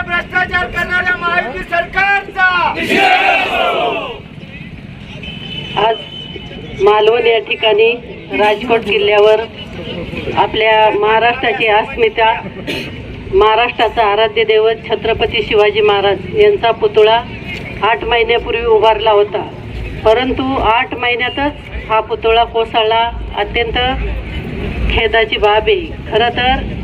भ्रष्टाचार करणाऱ्या महायुती सरकारचा आज मालवण या ठिकाणी राजकोट किल्ल्यावर आपल्या महाराष्ट्राची अस्मिता, महाराष्ट्राचा आराध्य दैवत छत्रपती शिवाजी महाराज यांचा पुतळा 8 महिन्यापूर्वी उभारला होता. परंतु 8 महिन्यातच हा पुतळा कोसळला. अत्यंत खेदाची बाब आहे. खरं तर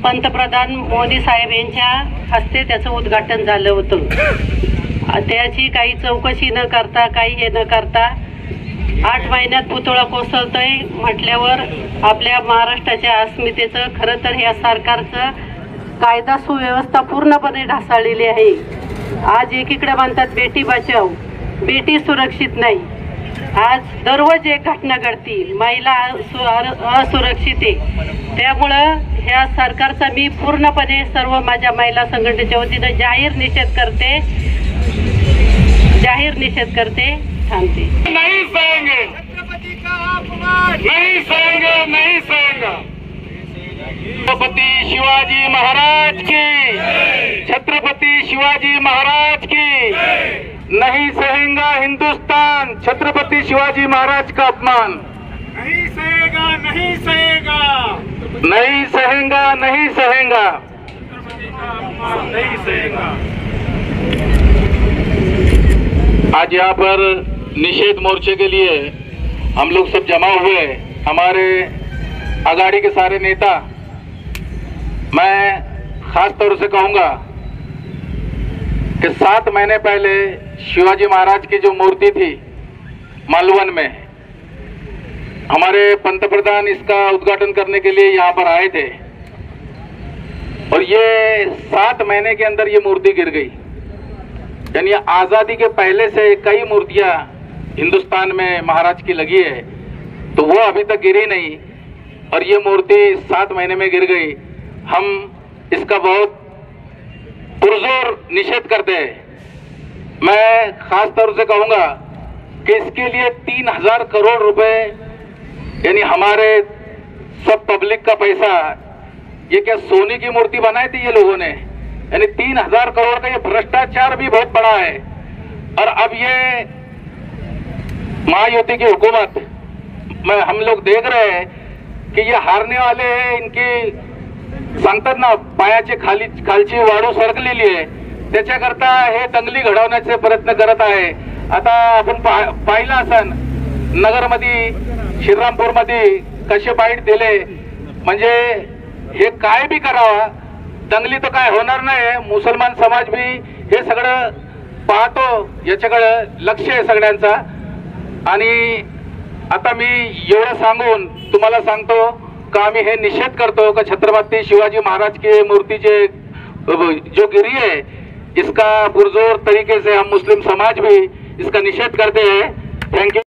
पंतप्रधान मोदी साहेब यांच्या हस्ते त्याचं उद्घाटन झालं होतं. त्याची काही चौकशी न करता, काही हे न करता 8 महिन्यात पुतळा कोसळतोय म्हटल्यावर आपल्या महाराष्ट्राच्या अस्मितेचं, खरं तर ह्या सरकारचं कायदा सुव्यवस्था पूर्णपणे ढासळलेली आहे. आज एकीकडे म्हणतात बेटी बचाव, बेटी सुरक्षित नाही. आज दररोज एक घटना घडती, महिला असुरक्षित आहे. त्यामुळं ह्या सरकारचा मी पूर्णपणे सर्व माझ्या महिला संघटनेच्या वतीनं जाहीर निषेध करते. थांबते. नहीं सहेंगे, छत्रपति का अपमान नहीं सहेंगे, नहीं सहेंगे. छत्रपति शिवाजी महाराज की, छत्रपति शिवाजी महाराज की. नहीं सहेगा हिंदुस्तान छत्रपति शिवाजी महाराज का अपमान. नहीं सहेगा, नहीं सहेगा, नहीं सहेगा, नहीं सहेगा, नहीं सहेगा. आज यहाँ पर निषेध मोर्चे के लिए हम लोग सब जमा हुए. हमारे अगाड़ी के सारे नेता, मैं खास तौर से कहूँगा कि 7 महीने पहले शिवाजी महाराज की जो मूर्ति थी मालवण में, हमारे पंतप्रधान इसका उद्घाटन करने के लिए यहाँ पर आए थे और ये 7 महीने के अंदर ये मूर्ति गिर गई. यानी आज़ादी के पहले से कई मूर्तियां हिंदुस्तान में महाराज की लगी है, तो वो अभी तक गिरी नहीं और ये मूर्ति 7 महीने में गिर गई. हम इसका बहुत पुरजोर निषेध करते हैं. मैं खास तौर से कहूँगा कि इसके लिए 3000 करोड़ रुपए, यानी हमारे सब पब्लिक का पैसा, ये क्या सोने की मूर्ति बनाई थी ये लोगों ने? यानी 3000 करोड़ का ये भ्रष्टाचार भी बहुत बड़ा है. और अब ये महायुति की हुकूमत में हम लोग देख रहे हैं कि ये हारने वाले हैं. इनकी सांगतात ना, पायाचे खालची वाळू सरकलेली आहे, त्याच्याकरता हे दंगली घडवण्याचे प्रयत्न करत आहे. आता आपण पाहिलं असन नगरमध्ये, श्रीरामपूरमध्ये कसे बाईट दिले. म्हणजे हे काय बी करावा, दंगली तर काय होणार नाही. मुसलमान समाज भी हे सगळं पाहतो, याच्याकडे लक्ष आहे सगळ्यांचा. आणि आता मी एवढं सांगून तुम्हाला सांगतो का आम्ही हे निषेध करतो का छत्रपति शिवाजी महाराज के मूर्ति जो गिरी है, इसका पुरजोर तरीके से हम मुस्लिम समाज भी इसका निषेध करते हैं. Thank you.